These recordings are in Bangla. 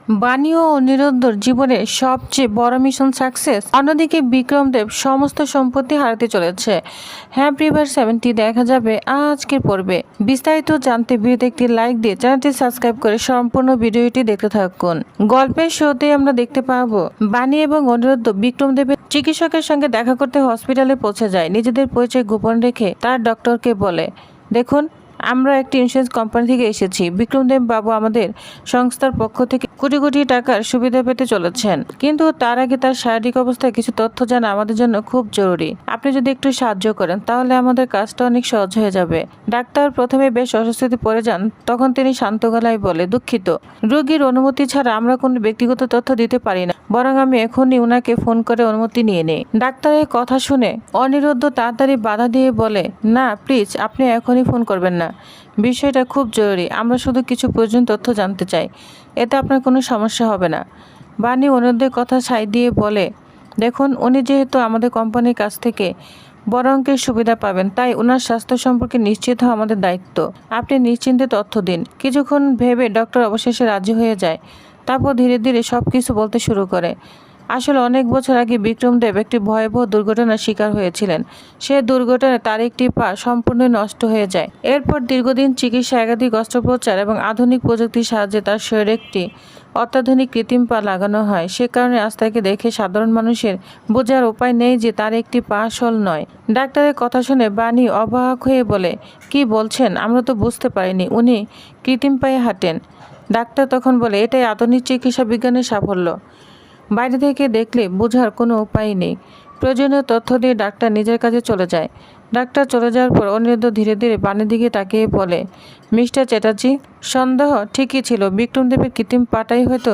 বাণী ও অনিরুদ্ধর জীবনের সবচেয়ে বড় মিশন সাকসেস। অন্যদিকে বিক্রম দেব সমস্ত সম্পত্তি হারাতে চলেছে। হ্যাঁ প্রিভার 70 দেখা যাবে আজকের পর্বে। বিস্তারিত জানতে ভিডিওতে একটি লাইক দিয়ে চ্যানেলটি সাবস্ক্রাইব করে সম্পূর্ণ ভিডিওটি দেখতে থাকুন। গল্পের শুরুতেই আমরা দেখতে পাবো বাণী এবং অনিরুদ্ধ বিক্রম দেবের চিকিৎসকের সঙ্গে দেখা করতে হসপিটালে পৌঁছে যায়। নিজেদের পরিচয় গোপন রেখে তার ডক্টরকে বলে, দেখুন আমরা একটি ইন্স্যুরেন্স কোম্পানি থেকে এসেছি। বিক্রমদেব বাবু আমাদের সংস্থার পক্ষ থেকে কোটি কোটি টাকার সুবিধা পেতে চলেছেন, কিন্তু তার আগে তার শারীরিক অবস্থায় কিছু তথ্য জানা আমাদের জন্য খুব জরুরি। আপনি যদি একটু সাহায্য করেন তাহলে আমাদের কাজটা অনেক সহজ হয়ে যাবে। ডাক্তার প্রথমে বেশ অস্বস্তিতে পড়ে যান। তখন তিনি শান্ত গলায় বলে, দুঃখিত, রোগীর অনুমতি ছাড়া আমরা কোনো ব্যক্তিগত তথ্য দিতে পারি না, বরং আমি এখনই উনাকে ফোন করে অনুমতি নিয়ে নেই। ডাক্তারের কথা শুনে অনিরুদ্ধ তাড়াতাড়ি বাধা দিয়ে বলে, না প্লিজ, আপনি এখনই ফোন করবেন না, বিষয়টা খুব জরুরি। আমরা শুধু কিছু প্রয়োজনীয় তথ্য জানতে চাই, এতে আপনার কোনো সমস্যা হবে না। বাণী অনিরুদ্ধের কথা ছাই দিয়ে বলে, দেখুন উনি যেহেতু আমাদের কোম্পানির কাছ থেকে বড় অঙ্কের সুবিধা পাবেন, তাই ওনার স্বাস্থ্য সম্পর্কে নিশ্চিত হওয়া আমাদের দায়িত্ব। আপনি নিশ্চিন্তে তথ্য দিন। কিছুক্ষণ ভেবে ডক্টর অবশেষে রাজি হয়ে যায়। তারপর ধীরে ধীরে সব কিছু বলতে শুরু করে। আসলে অনেক বছর আগে বিক্রম দেব একটি ভয়াবহ দুর্ঘটনার শিকার হয়েছিলেন। সে দুর্ঘটনায় তার একটি পা সম্পূর্ণ নষ্ট হয়ে যায়। এরপর দীর্ঘদিন চিকিৎসা, একাধিক অস্ত্রোপচার এবং আধুনিক প্রযুক্তির সাহায্যে তার শরীরে একটি অত্যাধুনিক কৃত্রিম পা লাগানো হয়। সে কারণে আজ তাকে দেখে সাধারণ মানুষের বোঝার উপায় নেই যে তার একটি পা সল নয়। ডাক্তারের কথা শুনে বাণী অবাক হয়ে বলে, কি বলছেন? আমরা তো বুঝতে পারিনি উনি কৃত্রিম পায়ে হাঁটেন। ডাক্তার তখন বলে, এটাই আধুনিক চিকিৎসা বিজ্ঞানের সাফল্য। বাইরে থেকে দেখলে বোঝার কোনো উপায় নেই। প্রয়োজনীয় তথ্য দিয়ে ডাক্তার নিজের কাজে চলে যায়। ডাক্তার চলে যাওয়ার পর অনিরুদ্ধ ধীরে ধীরে বাণীর দিকে তাকিয়ে বলে, মিস্টার চ্যাটার্জি, সন্দেহ ঠিকই ছিল। বিক্রম দেবের কৃত্রিম পাটাই হয়তো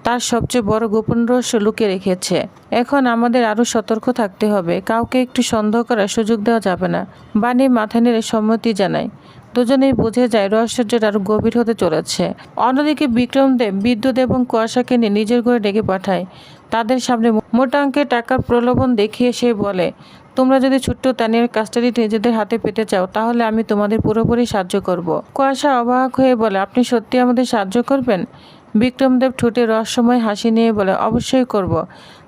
তার সবচেয়ে বড় গোপন রহস্য লুকিয়ে রেখেছে। এখন আমাদের আরও সতর্ক থাকতে হবে। কাউকে একটু সন্দেহ করার সুযোগ দেওয়া যাবে না। বাণী মাথা নেড়ে সম্মতি জানায়। দুজনেই বুঝে যায় রহস্যটা আরো গভীর হতে চলেছে। অন্যদিকে বিক্রম দেব বিদ্যুৎ এবং কুয়াশাকে নিয়ে নিজের ঘরে ডেকে পাঠায়। তাদের সামনে মোটা অঙ্কের টাকার প্রলোভন দেখিয়ে সে বলে, তোমরা যদি ছোট্ট তানিয়ার কাস্টাডি নিজেদের হাতে পেতে চাও তাহলে আমি তোমাদের পুরোপুরি সাহায্য করব। কুয়াশা অবাক হয়ে বলে, আপনি সত্যি আমাদের সাহায্য করবেন? বিক্রম দেব ঠোঁটে রহস্যময় হাসি নিয়ে বলে, অবশ্যই করব,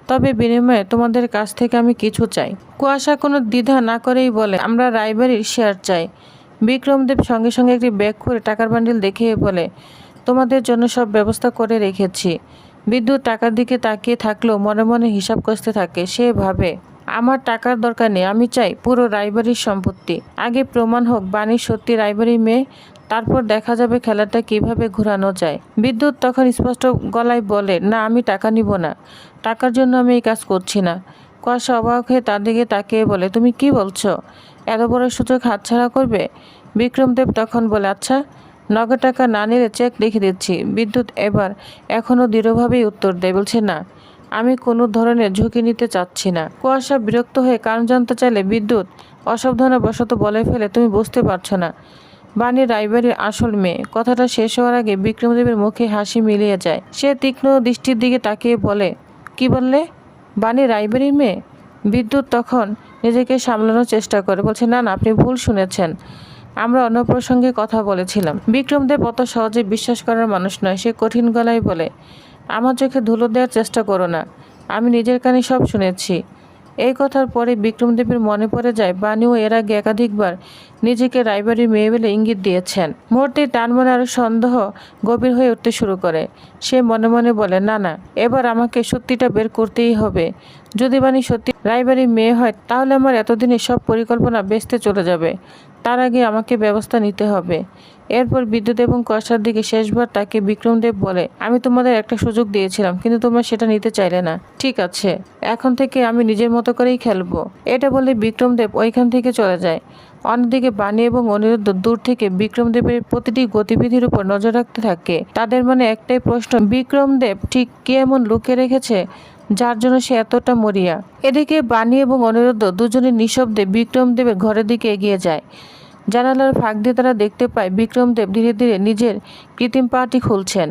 তবে বিনিময়ে তোমাদের কাছ থেকে আমি কিছু চাই। কুয়াশা কোনো দ্বিধা না করেই বলে, আমরা রায়বাড়ির শেয়ার চাই। বিক্রম দেব সঙ্গে সঙ্গে একটি ব্যাগ করে টাকার বান্ডিল দেখিয়ে বলে, তোমাদের জন্য সব ব্যবস্থা করে রেখেছি। বিদ্যুৎ টাকার দিকে তাকিয়ে থাকলেও মনে মনে হিসাব কষতে থাকে। সে ভাবে, আমার টাকার দরকার নেই, আমি চাই পুরো রায়বাড়ির সম্পত্তি। আগে প্রমাণ হোক বাণী সত্যি রায়বাড়ির মেয়ে, তারপর দেখা যাবে খেলাটা কিভাবে ঘোরানো যায়। বিদ্যুৎ তখন স্পষ্ট গলায় বলে, না, আমি টাকা নিব না। টাকার জন্য আমি এই কাজ করছি না। কুয়াশা অবাক হয়ে তার দিকে তাকিয়ে বলে, তুমি কি বলছো? এত বড় সুযোগ হাতছাড়া করবে? বিক্রম দেব তখন বলে, আচ্ছা, নগদ টাকা না নিলে চেক লিখে দিচ্ছি। বিদ্যুৎ এখনও দৃঢ়ভাবেই উত্তর দেয়, বলছে, না, আমি কোনো ধরনের ঝুঁকি নিতে চাচ্ছি না। কুয়াশা বিরক্ত হয়ে কারণ জানতে চাইলে বিদ্যুৎ অসাবধানবশত বলে ফেলে, তুমি বুঝতে পারছো না, বাণী রায়বাড়ির আসল মেয়ে। কথাটা শেষ হওয়ার আগে বিক্রমদেবের মুখে হাসি মিলিয়ে যায়। সে তীক্ষ্ণ দৃষ্টির দিকে তাকিয়ে বলে, কি বললে? বাণী রায়বাড়ির মেয়ে? বিদ্যুৎ তখন নিজেকে সামলানোর চেষ্টা করে, বলছে, না না, আপনি ভুল শুনেছেন, আমরা অন্য প্রসঙ্গে কথা বলেছিলাম। বিক্রমদেব অত সহজে বিশ্বাস করার মানুষ নয়। সে কঠিন গলায় বলে, আমার চোখে ধুলো দেওয়ার চেষ্টা করো না, আমি নিজের কানে সব শুনেছি। এই কথার পরে বিক্রমদেবের মনে পড়ে যায় বাণীও এর আগে একাধিকবার নিজেকে রায়বাড়ির মেয়ে বলে ইঙ্গিত দিয়েছেন। মুহূর্তে তার মনে আরো সন্দেহ গভীর হয়ে উঠতে শুরু করে। সে মনে মনে বলে, না না, এবার আমাকে সত্যিটা বের করতেই হবে। যদি বাণী সত্যি রায়বাড়ির মেয়ে হয় তাহলে আমার এতদিনের সব পরিকল্পনা ভেস্তে চলে যাবে। তার আগে আমাকে ব্যবস্থা নিতে হবে। এরপর বিদ্যুৎ এবং কুয়াশার দিকে শেষবার তাকে বিক্রমদেব বলে, আমি তোমাদের একটা সুযোগ দিয়েছিলাম, কিন্তু তোমরা সেটা নিতে চাইলে না। ঠিক আছে, এখন থেকে আমি নিজের মতো করেই খেলবো। এটা বলে বিক্রমদেব ওইখান থেকে চলে যায়। অন্যদিকে বাণী এবং অনিরুদ্ধ দূর থেকে বিক্রমদেবের প্রতিটি গতিবিধির উপর নজর রাখতে থাকে। তাদের মনে একটাই প্রশ্ন, বিক্রমদেব ঠিক কি এমন লুকিয়ে রেখেছে যার জন্য সে এতটা মরিয়া। এদিকে বাণী এবং অনিরুদ্ধ দুজনে নিঃশব্দে বিক্রমদেবের ঘরের দিকে এগিয়ে যায়। জানালার ফাঁক দিয়ে তারা দেখতে পায় বিক্রমদেব ধীরে ধীরে নিজের কৃত্রিম পাটি খুলছেন।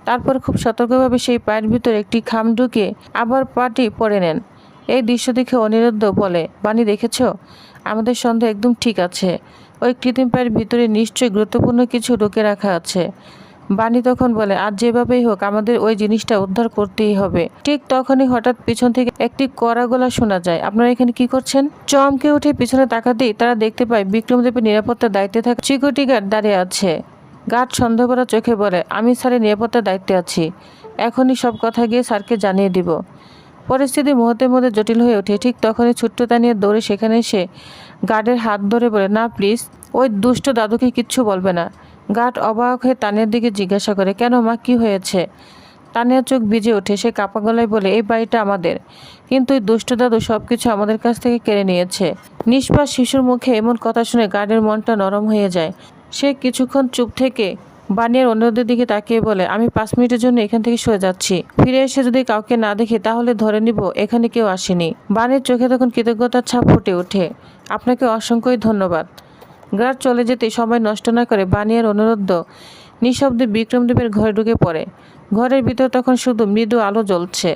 তারপর খুব সতর্কভাবে সেই পায়ের ভিতর একটি খাম ঢুকিয়ে আবার পাটি পরে নেন। এই দৃশ্য দেখে অনিরুদ্ধ বলে, বাণী, দেখেছ, আমাদের সন্দেহ একদম ঠিক আছে। ওই কৃত্রিম পায়ের ভিতরে নিশ্চয়ই গুরুত্বপূর্ণ কিছু ঢুকে রাখা আছে। বাণী তখন বলে আজ যেভাবেই হোক আমাদের ওই জিনিসটা উদ্ধার করতেই হবে। ঠিক তখনই হঠাৎ পিছন থেকে একটি কড়া গলা শোনা যায়। আপনারা এখানে কি করছেন? চমকে উঠে পিছনে তাকাতেই তারা দেখতে পায় বিক্রমদেবের নিরাপত্তার দায়িত্বে থাকা সিকিউরিটি গার্ড দাঁড়িয়ে আছে। গার্ড সন্দেহভরা চোখে বলে আমি স্যারের নিরাপত্তার দায়িত্বে আছি, এখনই সব কথা গিয়ে স্যারকে জানিয়ে দিব। পরিস্থিতি মুহূর্তের মধ্যে জটিল হয়ে ওঠে। ঠিক তখনই ছোট্ট তানিয়া দৌড়ে সেখানে এসে গার্ডের হাত ধরে বলে না প্লিজ, ওই দুষ্ট দাদুকে কিচ্ছু বলবে না। গার্ড অবাক হয়ে তানিয়ার দিকে জিজ্ঞাসা করে কেন মা, কি হয়েছে? তানিয়ার চোখ ভিজে ওঠে। সে কাপা গলায় বলে এই বাড়িটা আমাদের, কিন্তু ওই দুষ্ট দাদু সবকিছু আমাদের কাছ থেকে কেড়ে নিয়েছে। নিষ্পাপ শিশুর মুখে এমন কথা শুনে গার্ডের মনটা নরম হয়ে যায়। সে কিছুক্ষণ চুপ থেকে বানিয়ার অনুরোধের দিকে তাকিয়ে বলে আমি 5 মিনিটের জন্য এখান থেকে সরে যাচ্ছি, ফিরে এসে যদি কাউকে না দেখি তাহলে ধরে নিব এখানে কেউ আসেনি। বানির চোখে তখন কৃতজ্ঞতার ছাপ ফুটে ওঠে। আপনাকে অসংখ্যই ধন্যবাদ। গার্ড চলে যেতে সময় নষ্ট না করে বানিয়ার অনুরোধ নিঃশব্দে বিক্রমদেবের ঘরে ঢুকে পড়ে। ঘরের ভিতর তখন শুধু মৃদু আলো জ্বলছে।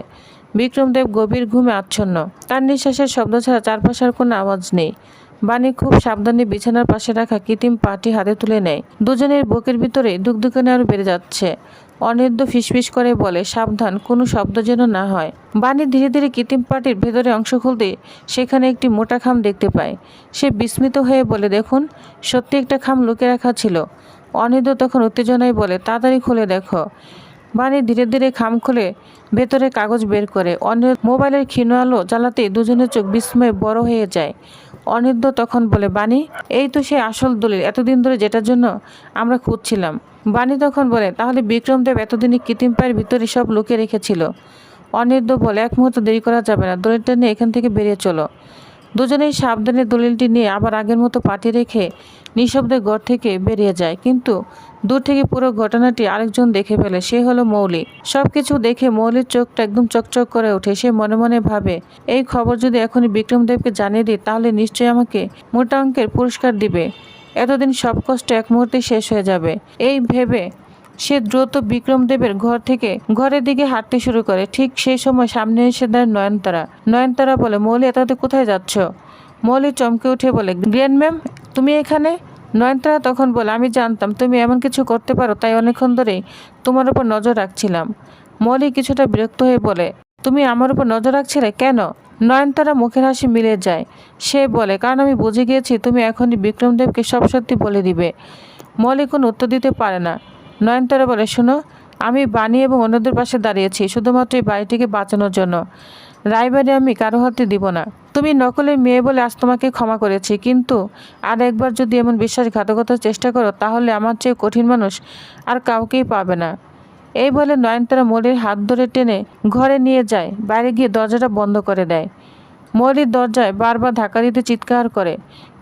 বিক্রমদেব গভীর ঘুমে আচ্ছন্ন। তার নিঃশ্বাসের শব্দ ছাড়া চারপাশে আর কোনো আওয়াজ নেই। বাণী খুব সাবধানে বিছানার পাশে রাখা কৃত্রিম পাটি হাতে তুলে নেয়। দুজনের বুকের ভিতরে দুকদুকানি আরো বেড়ে যাচ্ছে। অনিরুদ্ধ ফিসফিস করে বলে সাবধান, কোনো শব্দ যেন না হয়। বাণী ধীরে ধীরে কৃত্রিম পাটির ভেতরে অংশ খুলতে সেখানে একটি মোটা খাম দেখতে পায়। সে বিস্মিত হয়ে বলে দেখুন, সত্যি একটা খাম লুকিয়ে রাখা ছিল। অনিরুদ্ধ তখন উত্তেজনায় বলে তাড়াতাড়ি খুলে দেখো। বাণী ধীরে ধীরে খাম খুলে ভেতরে কাগজ বের করে। অনিরুদ্ধ মোবাইলের ক্ষীণ আলো জ্বালাতে দুজনের চোখ বিস্ময়ে বড় হয়ে যায়। অনিরুদ্ধ তখন বলে বাণী, এই তো সেই আসল দলিল, এতদিন ধরে যেটার জন্য আমরা খুঁজছিলাম। বাণী তখন বলে তাহলে বিক্রমদেব এতদিনে কৃত্রিম পায়ের ভিতরে সব লুকিয়ে রেখেছিল। অনিরুদ্ধ বলে এক মুহূর্ত দেরি করা যাবে না, দলিলটা নিয়ে এখান থেকে বেরিয়ে চলো। দুজনেই সাবধানে দলিলটি নিয়ে আবার আগের মতো পাটি রেখে নিঃশব্দে ঘর থেকে বেরিয়ে যায়। কিন্তু দূর থেকে পুরো ঘটনাটি আরেকজন দেখে ফেলে, সে হলো মৌলি। সবকিছু দেখে মৌলির চোখটা একদম চকচক করে ওঠে। সে মনে মনে ভাবে এই খবর যদি এখনই বিক্রমদেবকে জানিয়ে দিই তাহলে নিশ্চয়ই আমাকে মোটা অঙ্কের পুরস্কার দিবে। এতদিন সব কষ্ট এক মুহূর্তে শেষ হয়ে যাবে। এই ভেবে সে দ্রুত বিক্রমদেবের ঘর থেকে ঘরের দিকে হাঁটতে শুরু করে। ঠিক সেই সময় সামনে এসে দাঁড়ায় নয়নতারা। নয়নতারা বলে মৌলি, এত কোথায় যাচ্ছ? মৌলি চমকে উঠে বলে গ্র্যান্ড ম্যাম, তুমি এখানে? নয়নতারা তখন বলে আমি জানতাম তুমি এমন কিছু করতে পারো, তাই অনেকক্ষণ ধরেই তোমার উপর নজর রাখছিলাম। মৌলি কিছুটা বিরক্ত হয়ে বলে তুমি আমার উপর নজর রাখছিলে কেন? নয়নতারা মুখের হাসি মিলে যায়। সে বলে কারণ আমি বুঝে গিয়েছি তুমি এখনই বিক্রমদেবকে সব সত্যি বলে দিবে। মৌলি কোনো উত্তর দিতে পারে না। নয়নতারা বলে শোনো, আমি বাণী এবং অন্যদের পাশে দাঁড়িয়েছি শুধুমাত্র এই বাড়িটিকে বাঁচানোর জন্য। রায়বাড়ি আমি কারো হাতে দিব না। তুমি নকলের মেয়ে বলে আজ তোমাকে ক্ষমা করেছি, কিন্তু আর একবার যদি এমন বিশ্বাসঘাতকতার চেষ্টা করো তাহলে আমার চেয়ে কঠিন মানুষ আর কাউকেই পাবে না। এই বলে নয়নতারা মৌলির হাত ধরে টেনে ঘরে নিয়ে যায়। বাইরে গিয়ে দরজাটা বন্ধ করে দেয়। মৌলির দরজায় বারবার ধাক্কা দিতে চিৎকার করে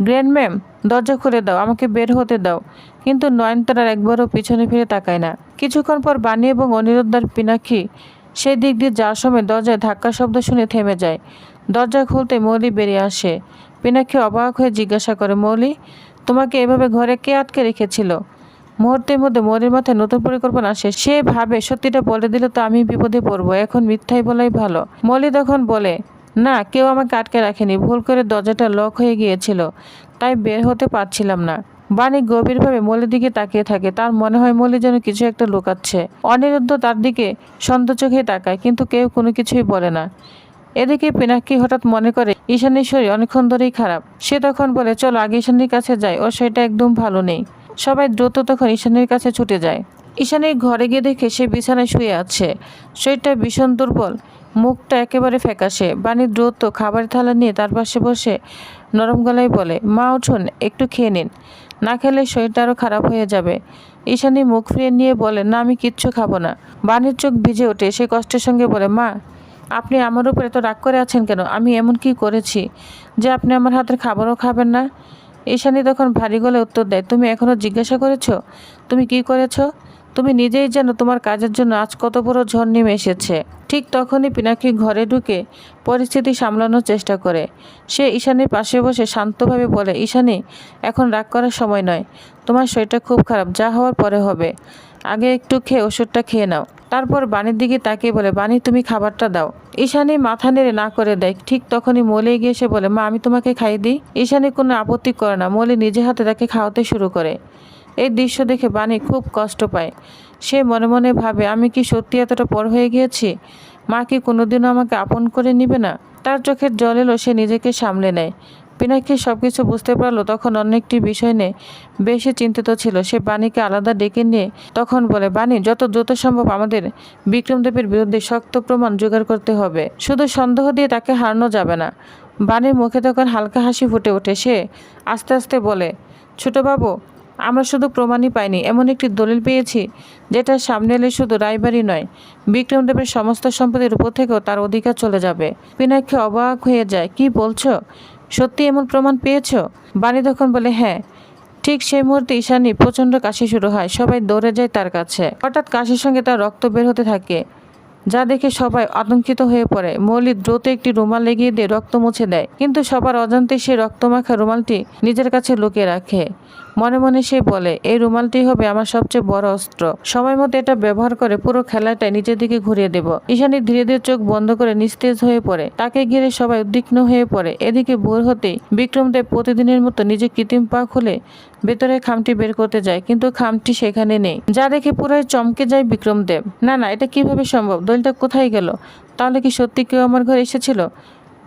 গ্র্যান্ড ম্যাম, দরজা খুলে দাও, আমাকে বের হতে দাও। কিন্তু নয়নতারার একবারও পিছনে ফিরে তাকায় না। কিছুক্ষণ পর বাণী এবং অনিরুদ্ধার পিনাক্ষী সেই দিক দিয়ে যাওয়ার সময় দরজায় ধাক্কার শব্দ শুনে থেমে যায়। দরজা খুলতে মৌলি বেরিয়ে আসে। পিনাক্ষী অবাক হয়ে জিজ্ঞাসা করে মৌলি, তোমাকে এভাবে ঘরে কে আটকে রেখেছিল? মুহূর্তের মধ্যে মৌলির মাথায় নতুন পরিকল্পনা আসে। সে ভাবে সত্যিটা বলে দিলে তো আমি বিপদে পড়বো, এখন মিথ্যাই বলাই ভালো। মৌলি তখন বলে না, কেউ আমাকে আটকে রাখেনি, ভুল করে দরজাটা লক হয়ে গিয়েছিল, তাই বের হতে পারছিলাম না। বাণী গভীরভাবে মৌলির দিকে তাকিয়ে থাকে। তার মনে হয় মৌলি যেন কিছু একটা লুকাচ্ছে। অনিরুদ্ধ তার দিকে সন্দেহ চোখে তাকায়, কিন্তু কেউ কোনো কিছুই বলে না। এদিকে পিনাক্ষী হঠাৎ মনে করে ঈশানীর শরীর অনেকক্ষণ ধরেই খারাপ। সে তখন বলে চলো আগে ঈশানীর কাছে যাই, ওর শরীরটা একদম ভালো নেই। সবাই দ্রুত তখন ঈশানীর কাছে ছুটে যায়। ঈশানীর ঘরে গিয়ে দেখে সে বিছানায় শুয়ে আছে, শরীরটা ভীষণ দুর্বল, মুখটা একেবারে ফ্যাকাশে। বাণী দ্রুত খাবারের থালা নিয়ে তার পাশে বসে নরম গলায় বলে মা উঠুন, একটু খেয়ে নিন, না খেলে শরীরটা আরও খারাপ হয়ে যাবে। ঈশানী মুখ ফিরিয়ে নিয়ে বলে না, আমি কিচ্ছু খাবো না। বাণীর চোখ ভিজে ওঠে। সে কষ্টের সঙ্গে বলে মা, আপনি আমার উপর এত রাগ করে আছেন কেন? আমি এমন কি করেছি যে আপনি আমার হাতের খাবারও খাবেন না? ঈশানী তখন ভারী গলায় উত্তর দেয় তুমি এখনও জিজ্ঞাসা করেছো তুমি কি করেছো? তুমি নিজেই জানো তোমার কাজের জন্য আজ কত বড় ঝড় নেমে এসেছে। ঠিক তখনই পিনাকি ঘরে ঢুকে পরিস্থিতি সামলানোর চেষ্টা করে। সে ঈশানীর পাশে বসে শান্তভাবে বলে ঈশানী, এখন রাগ করার সময় নয়, তোমার শরীরটা খুব খারাপ, যা হওয়ার পরে হবে। আগে একটু খেয়ে ওষুধটা খেয়ে নাও। তারপর বাণীর দিকে তাকিয়ে বলে বাণী, তুমি খাবারটা দাও। ঈশানী মাথা নেড়ে না করে দেয়। ঠিক তখনই মৌলি এগিয়ে এসে বলে মা, আমি তোমাকে খাইয়ে দিই। ঈশানী কোনো আপত্তি করে না। মৌলি নিজে হাতে তাকে খাওয়াতে শুরু করে। এই দৃশ্য দেখে বাণী খুব কষ্ট পায়। সে মনে মনে ভাবে, আমি কি সত্যি এতটা পর হয়ে গিয়েছি? মা কি কোনোদিনও আমাকে আপন করে নিবে না? তার চোখের জল এলো, সে নিজেকে সামলে নেয়। পিনাকি সবকিছু বুঝতে পারলো, তখন অন্য একটি বিষয় নিয়ে বেশি চিন্তিত ছিল। সে বাণীকে আলাদা ডেকে নিয়ে তখন বলে, বাণী, যত দ্রুত সম্ভব আমাদের বিক্রমদেবের বিরুদ্ধে শক্ত প্রমাণ জোগাড় করতে হবে। শুধু সন্দেহ দিয়ে তাকে হারানো যাবে না। বাণীর মুখে তখন হালকা হাসি ফুটে ওঠে। সে আস্তে আস্তে বলে, ছোটবাবু, আমরা শুধু প্রমাণই পাইনি, এমন একটি দলিল পেয়েছি যেটা সামনে এলে শুধু রায়বাড়ি নয়, বিক্রমদেবের সমস্ত সম্পত্তির উপর থেকেও তার অধিকার চলে যাবে। পিনাকি অবাক হয়ে যায়, কি বলছো? সত্যি এমন প্রমাণ পেয়েছ? বাণী তখন বলে, হ্যাঁ। ঠিক সেই মুহূর্তে ঈশানী প্রচণ্ড কাশি শুরু হয়। সবাই দৌড়ে যায় তার কাছে। হঠাৎ কাশির সঙ্গে তার রক্ত বের হতে থাকে, যা দেখে সবাই আতঙ্কিত হয়ে পড়ে। মৌলি দ্রুত একটি রুমাল লেগিয়ে দিয়ে রক্ত মুছে দেয়, কিন্তু সবার অজান্তে সে রক্তমাখা রুমালটি নিজের কাছে লুকিয়ে রাখে। মনে মনে সে বলে, এই রুমালটি হবে আমার সবচেয়ে বড় অস্ত্র। সময় মতো এটা ব্যবহার করে পুরো খেলাটাই নিজের দিকে ঘুরিয়ে দেব। ঈশানী ধীরে ধীরে চোখ বন্ধ করে নিস্তেজ হয়ে পড়ে। তাকে ঘিরে সবাই উদ্বিগ্ন হয়ে পড়ে। এদিকে ভোর হতেই বিক্রমদেব প্রতিদিনের মতো নিজের কৃত্রিম পা খুলে ভেতরে খামটি বের করতে যায়, কিন্তু খামটি সেখানে নেই। যা দেখে পুরাই চমকে যায় বিক্রমদেব। না না, এটা কিভাবে সম্ভব? দলিলটা কোথায় গেল? তাহলে কি সত্যি কেউ আমার ঘরে এসেছিল?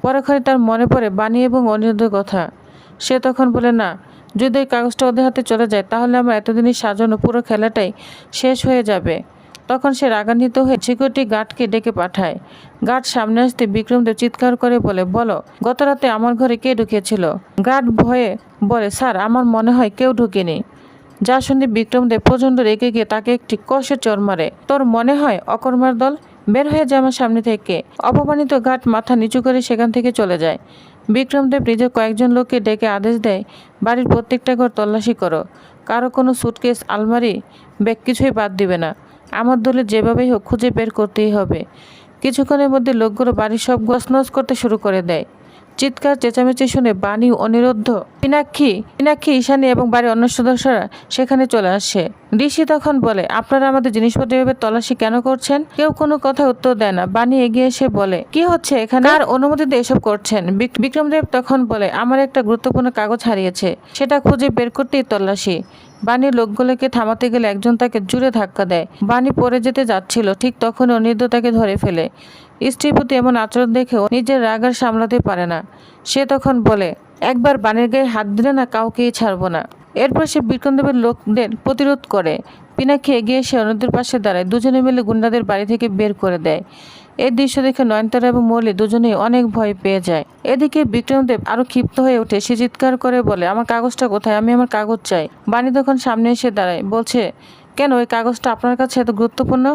পরক্ষণে তার মনে পড়ে বাণী এবং অনিরুদ্ধের কথা। সে তখন বলে, না, যদি ওই কাগজটা ওদের হাতে চলে যায় তাহলে আমার এতদিনই সাজানো পুরো খেলাটাই শেষ হয়ে যাবে। তখন সে রাগান্বিত হয়ে সিকিউরিটি গার্ডকে ডেকে পাঠায়। গার্ড সামনে আসতে বিক্রমদেব চিৎকার করে বলে, বলো, গত রাতে আমার ঘরে কে ঢুকেছিল? গার্ড ভয়ে বলে, স্যার, আমার মনে হয় কেউ ঢুকেনি। যা শুনে বিক্রমদেব প্রচণ্ড রেগে গিয়ে তাকে একটি কষে চড় মারে। তোর মনে হয় অকর্মার দল? বের হয়ে যায় আমার সামনে থেকে। অপমানিত গার্ড মাথা নিচু করে সেখান থেকে চলে যায়। বিক্রমদেব নিজের কয়েকজন লোককে ডেকে আদেশ দেয়, বাড়ির প্রত্যেকটা ঘর তল্লাশি করো। কারো কোনো সুটকেস, আলমারি, ব্যাগ কিছুই বাদ দিবে না। আমার দলে যেভাবেই হোক খুঁজে বের করতেই হবে। কিছুক্ষণের মধ্যে লোকগুলো বাড়ির সব গছনছ করতে শুরু করে দেয়। চিৎকার চেঁচামেচি শুনে বাণী, অনিরুদ্ধ, পিনাক্ষী, ঈশানী এবং বাড়ির অন্য সদস্যরা সেখানে চলে আসে। ঋষি তখন বলে, আপনারা আমাদের জিনিসপত্র এভাবে তল্লাশি কেন করছেন? কেউ কোনো কথা উত্তর দেয় না। বাণী এগিয়ে এসে বলে, কি হচ্ছে এখানে? আর অনুমতিতে এসব করছেন? বিক্রমদেব তখন বলে, আমার একটা গুরুত্বপূর্ণ কাগজ হারিয়েছে, সেটা খুঁজে বের করতেই তল্লাশি। বাণীর লোকগুলোকে থামাতে গেলে একজন তাকে জোরে ধাক্কা দেয়। বাণী পড়ে যেতে যাচ্ছিল, ঠিক তখন অনিরুদ্ধ তাকে ধরে ফেলে। স্ত্রীর প্রতি এমন আচরণ দেখেও নিজের রাগ আর সামলাতে পারে না। সে তখন বলে, একবার বাণীর গায়ে হাত দিলে না, কাউকেই ছাড়বো না। এরপর সে বিক্রমদেবের লোকদের প্রতিরোধ করে। পিনাকি এগিয়ে এসে অনিরুদ্ধের পাশে দাঁড়ায়। দুজনে মিলে গুন্ডাদের বাড়ি থেকে বের করে দেয়। এই দৃশ্য দেখে নয়নতারা এবং মৌলি দুজনেই অনেক ভয় পেয়ে যায়। এদিকে বিক্রমদেব আরো ক্ষিপ্ত হয়ে ওঠে। সে চিৎকার করে বলে, আমার কাগজটা কোথায়? আমি আমার কাগজ চাই। বাণী তখন সামনে এসে দাঁড়ায়, বলছে, কেন, ওই কাগজটা আপনার কাছে এত গুরুত্বপূর্ণ?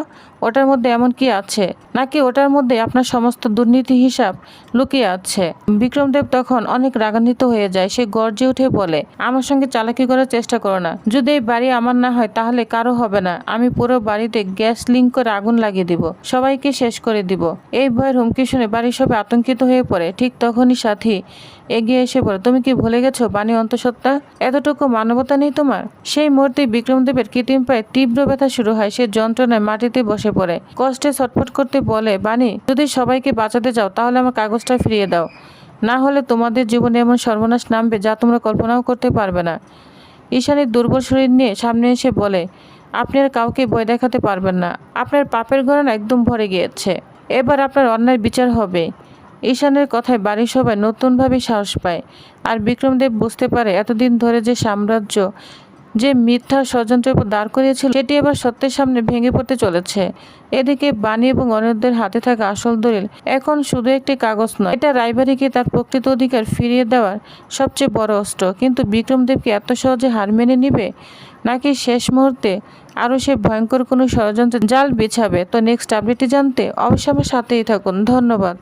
ওটার মধ্যে এমন কি আছে? নাকি ওটার মধ্যে আপনার সমস্ত দুর্নীতি হিসাব লুকিয়ে আছে? বিক্রমদেব তখন অনেক রাগান্বিত হয়ে যায়। সে গর্জে উঠে বলে, আমার সঙ্গে চালাকি করার চেষ্টা করো না। যদি এই বাড়ি আমার না হয় তাহলে কারো হবে না। আমি পুরো বাড়িতে গ্যাস লিঙ্ক করে আগুন লাগিয়ে দিব, সবাইকে শেষ করে দিব। এই ভয়ের হুমকি শুনে বাড়ির সবাই আতঙ্কিত হয়ে পড়ে। ঠিক তখনই সাথী এগিয়ে এসে বলে, তুমি কি ভুলে গেছো বাণী অন্তঃসত্ত্বা? এতটুকু মানবতা নেই তোমার? সেই মুহূর্তে বিক্রমদেবের কৃত্রিম পায়ে তীব্র ব্যথা শুরু হয়। সে যন্ত্রণায় মাটিতে বসে পড়ে। কষ্টে ছটফট করতে বলে, বাণী, যদি সবাইকে বাঁচাতে চাও তাহলে আমার কাগজটা ফিরিয়ে দাও, না হলে তোমাদের জীবনে এমন সর্বনাশ নামবে যা তোমরা কল্পনাও করতে পারবে না। ঈশানীর দুর্বল শরীর নিয়ে সামনে এসে বলে, আপনি আর কাউকে ভয় দেখাতে পারবেন না। আপনার পাপের গড়ান একদম ভরে গিয়েছে। এবার আপনার অন্যায় বিচার হবে। ঈশানের কথায় বাড়ির সবাই নতুনভাবে সাহস পায়। আর বিক্রমদেব বুঝতে পারে, এতদিন ধরে যে সাম্রাজ্য যে মিথ্যার ষড়যন্ত্রের উপর দাঁড় করিয়েছিল সেটি এবার সত্যের সামনে ভেঙে পড়তে চলেছে। এদিকে বাণী এবং অনিরুদ্ধের হাতে থাকা আসল দলিল এখন শুধু একটি কাগজ নয়, এটা রায়বাড়িকে তার প্রকৃত অধিকার ফিরিয়ে দেওয়ার সবচেয়ে বড় অস্ত্র। কিন্তু বিক্রমদেবকে এত সহজে হার মেনে নিবে, নাকি শেষ মুহূর্তে আরও সে ভয়ঙ্কর কোনো ষড়যন্ত্রের জাল বিছাবে? তো নেক্সট আপডেটটি জানতে অবশ্যই আমার সাথেই থাকুন। ধন্যবাদ।